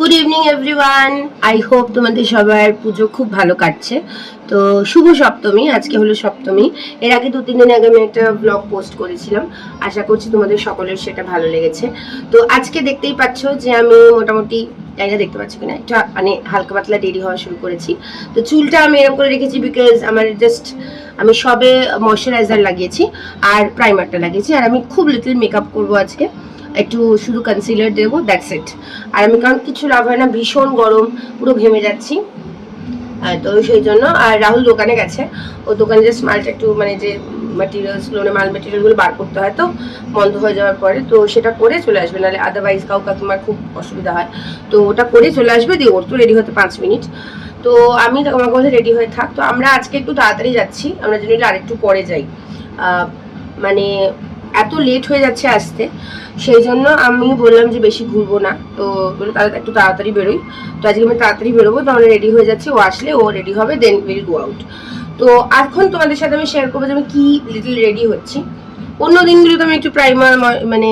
Good evening everyone. I hope তোমাদের সবার পুজো খুব ভালো কাটছে। তো শুভ সপ্তমী, আজকে হলো সপ্তমী। এর আগে 2-3 দিন আগে আমি একটা ব্লগ পোস্ট করেছিলাম, আশা করছি তোমাদের সকলের সেটা ভালো লেগেছে। তো আজকে দেখতেই পাচ্ছ যে আমি মোটামুটি জায়গা দেখতে পাচ্ছি কিনা একটা মানে হালকা পাতলা দেরি হওয়া শুরু করেছি। তো চুলটা আমি এরকম করে রেখেছি বিকজ আমার আমি সবে ময়শ্চারাইজার লাগিয়েছি আর প্রাইমারটা লাগিয়েছি, আর আমি খুব লিটল মেকআপ করবো আজকে, একটু শুধু কনসিলার দেবো, দ্যাটস ইট। আর আমি কারণ কিছু লাভ হয় না, ভীষণ গরম, পুরো ঘেমে যাচ্ছি। তো সেই জন্য আর রাহুল দোকানে গেছে, ও দোকানে যে মালটা একটু মানে যে ম্যাটেরিয়ালসগুলো মাল ম্যাটেরিয়ালগুলো বার করতে হয়, তো বন্ধ হয়ে যাওয়ার পরে তো সেটা করে চলে আসবে, নাহলে আদারওয়াইজ তোমার খুব অসুবিধা হয়। তো ওটা করে চলে আসবে, দিয়ে ওর তো রেডি হতে 5 মিনিট। তো আমি আমার কাছে রেডি হয়ে থাক। তো আমরা আজকে একটু তাড়াতাড়ি যাচ্ছি, আমরা জেনারেলি আরেকটু পরে যাই, মানে এত লেট হয়ে যাচ্ছে আসতে, সেই জন্য আমি বললাম যে বেশি ঘুরবো না, তো বলে তাহলে একটু তাড়াতাড়ি বেরোই। তো আজকে আমি তাড়াতাড়ি বেরোবো, তো আমরা রেডি হয়ে যাচ্ছি, ও আসলে ও রেডি হবে, দেন উইল গো আউট। তো এখন তোমাদের সাথে আমি শেয়ার করবো যে আমি কি লিটল রেডি হচ্ছি। অন্য দিনগুলো তো আমি একটু প্রাইমার মানে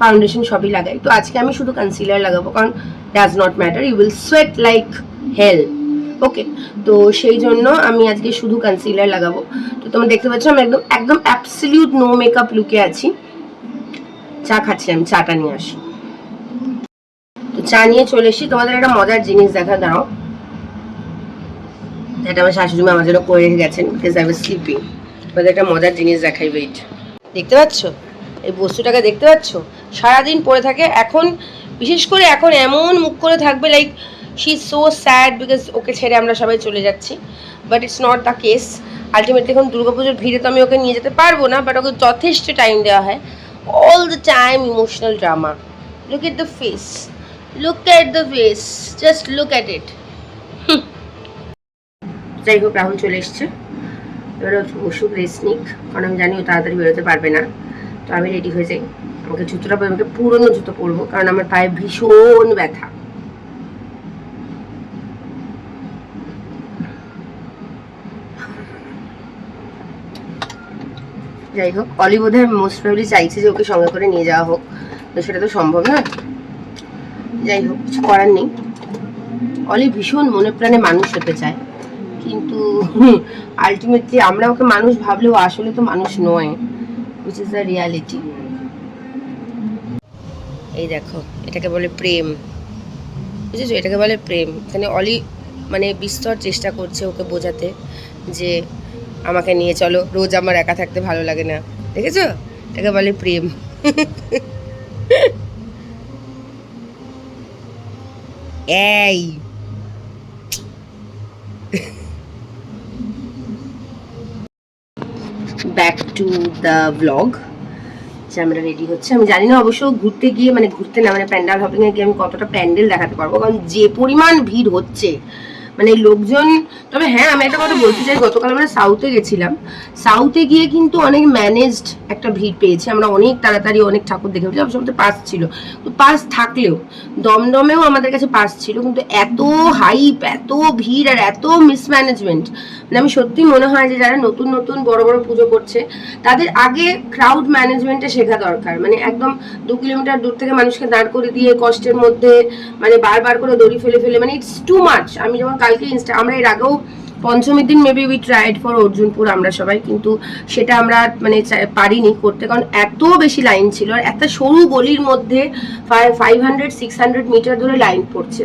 ফাউন্ডেশন সবই লাগাই, তো আজকে আমি শুধু কনসিলার লাগাবো, কারণ does not matter, you will sweat like hell. Okay, তো সেই জন্য আমি আজকে শুধু কনসিলার লাগাবো। তো তোমরা দেখতে পাচ্ছ আমি একদম একদম অ্যাবসলিউট নো মেকআপ লুকে আছি। চা খাচ্ছি, আমি চাটা নিয়ে আসি। তো চা নিয়ে চলে এসেছি, তোমাদের একটা মজার জিনিস দেখা দাও, এটা আমার শাশুড়ি মা আমার জন্য করে রেখে গেছেন, বিকজ আই ওয়াজ স্লিপিং। তোমাদের একটা মজার জিনিস দেখাই, ওয়েট। দেখতে পাচ্ছ এই বস্তুটাকে, দেখতে পাচ্ছ? সারাদিন পরে থাকে, এখন বিশেষ করে এখন এমন মুখ করে থাকবে like she is so sad because ওকে ছেড়ে আমরা সবাই চলে যাচ্ছি, but it's not the case. Ultimately এখন দুর্গাপুজোর ভিড়ে তো আমি ওকে নিয়ে যেতে পারবো না, বাট ওকে যথেষ্ট টাইম দেওয়া হয়, all the time emotional drama. Look at the face, look at the face, just look at it. যাই হোক, রাহুল চলে এসছে, এবার ওষুধ রেস্ট নিক, কারণ আমি জানি ও তাড়াতাড়ি বেরোতে পারবে না। তো আমি রেডি হয়ে যাই, আমাকে জুতোটা আমাকে পুরনো জুতো পরবো, কারণ আমার পায়ে ভীষণ ব্যথা। যাই হোক, অলি বোধহয় মোস্ট প্রবলি চাইছে যে ওকে সঙ্গে করে নিয়ে যাওয়া হোক, তো সেটা তো সম্ভব না। যাই হোক, কিছু করার নেই। অলি ভীষণ মনে প্রাণে মানুষ হতে চায়, কিন্তু আলটিমেটলি আমরা ওকে মানুষ ভাবলেও আসলে তো মানুষ নয়, হুইচ ইজ দ্য রিয়ালিটি। এই দেখো, এটাকে বলে প্রেম, বুঝেছো? এটাকে বলে প্রেম। এখানে অলি মানে বিস্তর চেষ্টা করছে ওকে বোঝাতে যে আমাকে নিয়ে চলো, রোজ আমার একা থাকতে ভালো লাগে না, দেখেছো? এটাকে বলে প্রেম। এই ব্যাক টু দ্য ব্লগ, যে আমরা রেডি হচ্ছে। আমি জানি না অবশ্য ঘুরতে গিয়ে মানে ঘুরতে না মানে প্যান্ডেল হপিং এ গিয়ে আমি কতটা প্যান্ডেল দেখাতে পারবো, কারণ যে পরিমাণ ভিড় হচ্ছে মানে লোকজন। তবে হ্যাঁ, আমি একটা কথা বলতে চাই, গতকাল আমরা সাউথে গেছিলাম, সাউথে গিয়ে কিন্তু অনেক ম্যানেজড একটা ভিড় পেয়েছি আমরা, অনেক তাড়াতাড়ি অনেক ঠাকুর দেখে ফেলেছিলাম, সবথেকে পাস ছিল। তো পাস থাকলেও দমদমেও আমাদের কাছে পাস ছিল, কিন্তু এত হাইপ, এত ভিড় আর এত মিসম্যানেজমেন্ট, মানে আমি সত্যি মনে হয় যে যারা নতুন নতুন বড় বড় পুজো করছে তাদের আগে ক্রাউড ম্যানেজমেন্টে শেখা দরকার। মানে একদম 2 কিলোমিটার দূর থেকে মানুষকে দাঁড় করে দিয়ে কষ্টের মধ্যে মানে বারবার করে দড়ি ফেলে ফেলে, মানে ইটস টু মাচ। আমি যেমন কালকে আমরা এর আগেও পঞ্চমীর দিন maybe we tried for Arjunpur আমরা সবাই, কিন্তু সেটা আমরা মানে পারিনি করতে, কারণ এত বেশি লাইন ছিল, আর একটা সরু গলির মধ্যে 500-600 মিটার ধরে লাইন পড়ছে।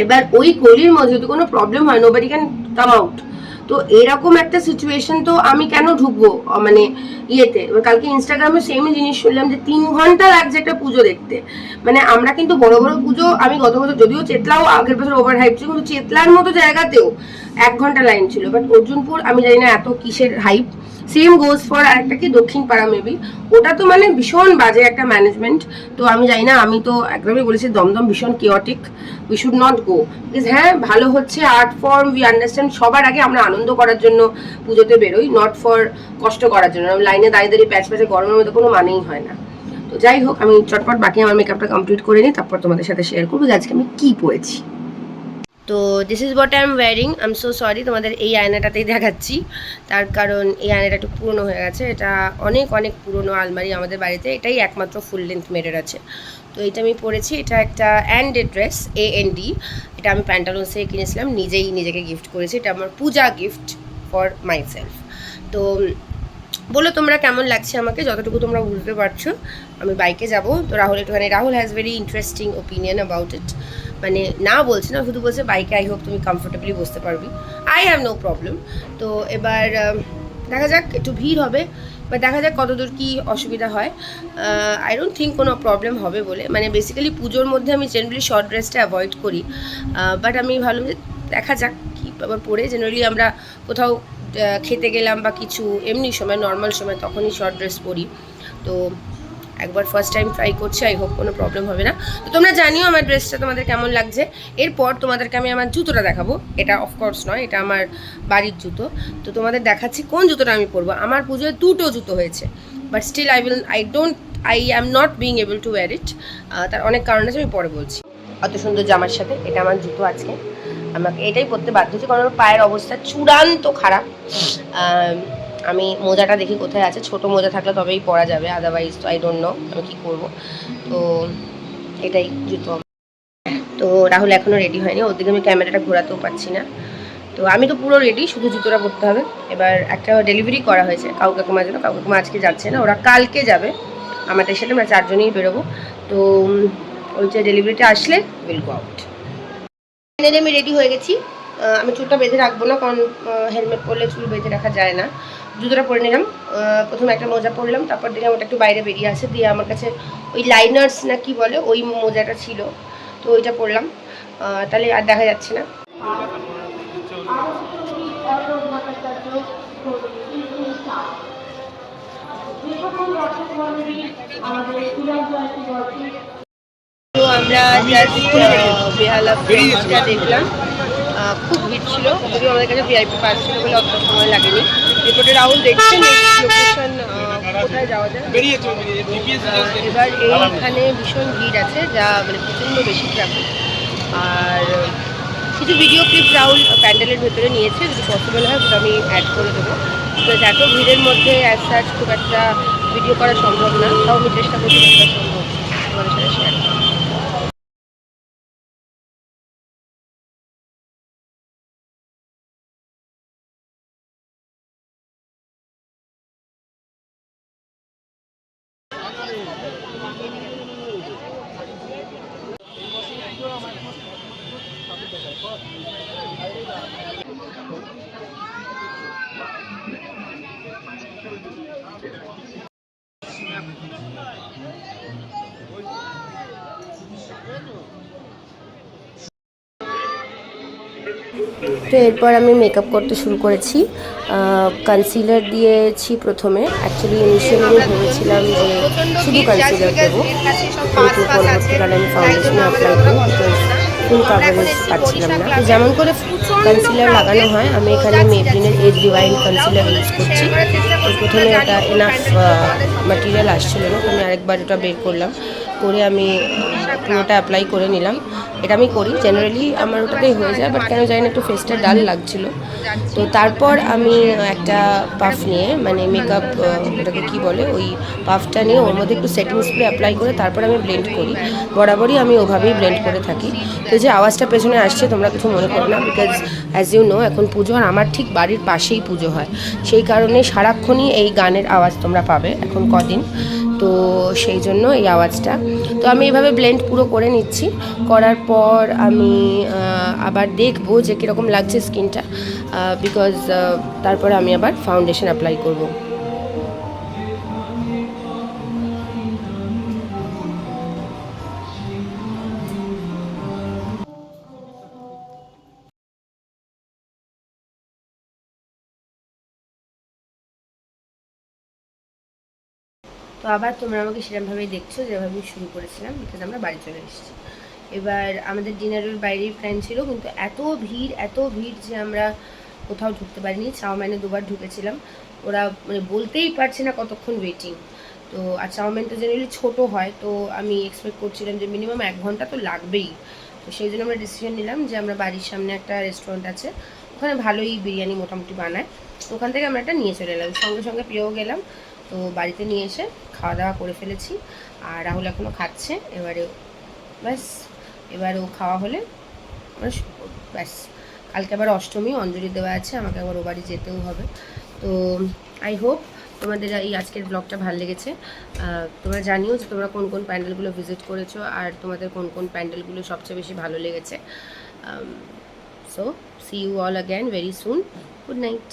এবার ওই গলির মধ্যে যদি কোনো প্রবলেম হয়, নোবডি ক্যান কাম আউট। তো এরকম একটা সিচুয়েশন, তো আমি কেন ঢুকবো মানে ইয়েতে। এবার কালকে ইনস্টাগ্রামে সেমই জিনিস শুনলাম যে 3 ঘন্টা লাগছে একটা পুজো দেখতে। মানে আমরা কিন্তু বড় বড় পুজো, আমি গত বছর যদিও চেতলাও আগের বছর ওভার হাইপ ছিল, কিন্তু চেতলার মতো জায়গাতেও 1 ঘন্টা লাইন ছিল, বাট অর্জুনপুর আমি জানি না এত কিসের হাইপ। সেম গোজ ফর আরেকটা কি দক্ষিণ পাড়া মেবি, ওটা তো মানে ভীষণ বাজে একটা ম্যানেজমেন্ট। তো আমি জানি না, আমি তো একদমই বলেছি দমদম ভীষণ কিওটিক, we should not go. Because হ্যাঁ, ভালো হচ্ছে আর্ট ফর্ম, উই আন্ডারস্ট্যান্ড, সবার আগে আমরা আনন্দ করার জন্য পুজোতে বেরোই, নট ফর কষ্ট করার জন্য। লাইনে দাঁড়িয়ে দাঁড়িয়ে প্যাচ প্যাচে গরমের মধ্যে কোনো মানেই হয় না। তো যাই হোক, আমি চটপট বাকি আমার মেকআপটা কমপ্লিট করে নিই, তারপর তোমাদের সাথে শেয়ার করবো যে আজকে আমি কি পরেছি। তো this is what I am wiring. I am so sorry, তোমাদের এই আয়নাটাতেই দেখাচ্ছি, তার কারণ এই আয়নাটা একটু পুরনো হয়ে গেছে। এটা অনেক অনেক পুরনো আলমারি আমাদের বাড়িতে, এটাই একমাত্র ফুল লেন্থ মিরর আছে। তো এটা আমি পরেছি, এটা একটা অ্যান্ডেড ড্রেস, AND। এটা আমি প্যান্টালুন্স থেকে কিনেছিলাম, নিজেই নিজেকে গিফট করেছি, এটা আমার পূজা গিফট ফর মাই সেলফ। তো বলো তোমরা কেমন লাগছে আমাকে, যতটুকু তোমরা বুঝতে পারছো। আমি বাইকে যাব, তো রাহুল একটুখানি, Rahul has very interesting opinion about it, মানে না বলছে না, শুধু বলছে বাইকে আই হোপ তুমি কমফোর্টেবলি বসতে পারবি, আই হ্যাভ নো প্রবলেম। তো এবার দেখা যাক, একটু ভিড় হবে, বা দেখা যাক কতদূর কী অসুবিধা হয়। আই ডোন্ট থিঙ্ক কোনো প্রবলেম হবে বলে, মানে বেসিক্যালি পুজোর মধ্যে আমি জেনারেলি শর্ট ড্রেসটা অ্যাভয়েড করি, বাট আমি ভাবলাম যে দেখা যাক কী আবার পরে। জেনারেলি আমরা কোথাও খেতে গেলাম বা কিছু এমনি সময়, নর্মাল সময়, তখনই শর্ট ড্রেস পরি। তো একবার ফার্স্ট টাইম ট্রাই করছি, আই হোপ কোনো প্রবলেম হবে না। তো তোমরা জানিও আমার ড্রেসটা তোমাদের কেমন লাগছে। এরপর তোমাদেরকে আমি আমার জুতোটা দেখাবো, এটা অফকোর্স নয়, এটা আমার বাড়ির জুতো। তো তোমাদের দেখাচ্ছি কোন জুতোটা আমি পরবো। আমার পুজোয় 2টো জুতো হয়েছে, but still I am not being able to wear it. তার অনেক কারণ আছে, আমি পরে বলছি। অত সুন্দর জামার সাথে এটা আমার জুতো, আজকে আমাকে এটাই পরতে বাধ্য হচ্ছে, কারণ আমার পায়ের অবস্থা চূড়ান্ত খারাপ। আমি মোজাটা দেখি কোথায় আছে, ছোট মোজা থাকলে তবেই পরা যাবে, আদারওয়াইজ তো আই ডোন্ট নো আমি কী করবো। তো এটাই জুতো। তো রাহুল এখনও রেডি হয়নি, ওদিকে আমি ক্যামেরাটা ঘোরাতেও পারছি না। তো আমি তো পুরো রেডি, শুধু জুতোটা পরতে হবে। এবার একটা ডেলিভারি করা হয়েছে কাউ কাকুমার জন্য, কাউ কাকুমা আজকে যাচ্ছে না, ওরা কালকে যাবে আমাদের সাথে, আমরা 4 জনেই বেরোবো। তো ওই যে ডেলিভারিটা আসলে উইল গো আউট। ফাইনালি আমি রেডি হয়ে গেছি। আমি চুলটা বেঁধে রাখবো না, কারণ হেলমেট পরলে চুল বেঁধে রাখা যায় না। জুতোটা পরে নিলাম, প্রথমে একটা মোজা পরলাম, তারপর দেখলাম ওটা একটু বাইরে বেরিয়ে আসে, দিয়ে আমার কাছে ওই লাইনার্স না কি বলে ওই মোজাটা ছিল, তো ওইটা পরলাম, তাহলে আর দেখা যাচ্ছে না। তো আমরা জাস্ট বেহালা ব্রিজটা দেখলাম, খুব ভিড় ছিল, যদিও আমাদের কাছে VIP পাস ছিল বলে অত সময় লাগেনি। এরপরে রাহুল দেখছেন লোকেশন কোথায় যাওয়া যায়। এবার এইখানে ভীষণ ভিড় আছে, যা মানে প্রচণ্ড বেশি ট্রাফিক। আর কিছু ভিডিও ক্লিপ রাহুল প্যান্ডেলের ভেতরে নিয়েছে, যদি পসিবল হয় সেটা আমি অ্যাড করে দেবো। বিকজ এত ভিড়ের মধ্যে অ্যাজ সাচ খুব একটা ভিডিও করা সম্ভব না, তাও আমি চেষ্টা করছি যতটা সম্ভব তোমাদের সাথে শেয়ার করা। তো এরপর আমি মেকআপ করতে শুরু করেছি, কনসিলার দিয়েছি প্রথমে। অ্যাকচুয়ালি ইনিশিয়ালি আমি ভেবেছিলাম যে শুধু কনসিলার দেবো, কিন্তু পরবর্তীকালে আমি ফাউন্ডেশনে অ্যাপ্লাই করি, বিকজ ফুল কাভারেজ পাচ্ছিলাম না। তো যেমন করে কনসিলার লাগানো হয়, আমি এখানে মেবলিনের এজ ডিভাইন কনসিলার ইউজ করছি। তো প্রথমে ওটা এনাফ ম্যাটেরিয়াল আসছিলো না, তো আমি আরেকবার ওটা বের করলাম, করে আমি পুরোটা অ্যাপ্লাই করে নিলাম। এটা আমি করি জেনারেলি, আমার ওটাতেই হয়ে যায়, বাট কেন জানি না একটু ফেসটা ডাল লাগছিলো। তো তারপর আমি একটা পাফ নিয়ে, মানে মেকআপ ওটাকে কী বলে, ওই পাফটা নিয়ে ওর মধ্যে একটু সেটিং স্প্রে অ্যাপ্লাই করে তারপর আমি ব্লেন্ড করি। বরাবরই আমি ওভাবেই ব্লেন্ড করে থাকি। তো যে আওয়াজটা পেছনে আসছে তোমরা কিছু মনে করো না, বিকজ অ্যাজ ইউ নো এখন পুজো, আর আমার ঠিক বাড়ির পাশেই পুজো হয়, সেই কারণে সারাক্ষণই এই গানের আওয়াজ তোমরা পাবে এখন কদিন, তো সেই জন্য এই আওয়াজটা। তো আমি এভাবে ব্লেন্ড পুরো করে নিচ্ছি, করার পর আমি আবার দেখবো যে কীরকম লাগছে স্কিনটা, বিকজ তারপরে আমি আবার ফাউন্ডেশন অ্যাপ্লাই করব। তো আবার তোমরা আমাকে সেরকমভাবেই দেখছো যেভাবে আমি শুরু করেছিলাম, বিকজ আমরা বাড়ি চলে এসেছি। এবার আমাদের ডিনারের বাইরেই প্ল্যান ছিল, কিন্তু এত ভিড় যে আমরা কোথাও ঢুকতে পারিনি। চাউমিনে 2বার ঢুকেছিলাম, ওরা মানে বলতেই পারছে না কতক্ষণ ওয়েটিং। তো আর চাউমিনটা জেনারেলি ছোটো হয়, তো আমি এক্সপেক্ট করছিলাম যে মিনিমাম 1 ঘন্টা তো লাগবেই। তো সেই জন্য আমরা ডিসিশন নিলাম যে আমরা বাড়ির সামনে একটা রেস্টুরেন্ট আছে, ওখানে ভালোই বিরিয়ানি মোটামুটি বানায়, তো ওখান থেকে আমরা একটা নিয়ে চলে এলাম, সঙ্গে সঙ্গে পেয়েও গেলাম। তো বাড়িতে নিয়ে এসে খাওয়া দাওয়া করে ফেলেছি। আর রাহুল এখনও খাচ্ছে। এবারে ব্যাস, এবার ও খাওয়া হলে ব্যাস, কালকে আবার অষ্টমী, অঞ্জলি দেওয়া আছে, আমাকে আবার ও বাড়ি যেতেও হবে। তো আই হোপ তোমাদের এই আজকের ব্লগটা ভালো লেগেছে। তোমরা জানিও যে তোমরা কোন কোন প্যান্ডেলগুলো ভিজিট করেছো আর তোমাদের কোন কোন প্যান্ডেলগুলো সবচেয়ে বেশি ভালো লেগেছে। So see you all again very soon. Good night.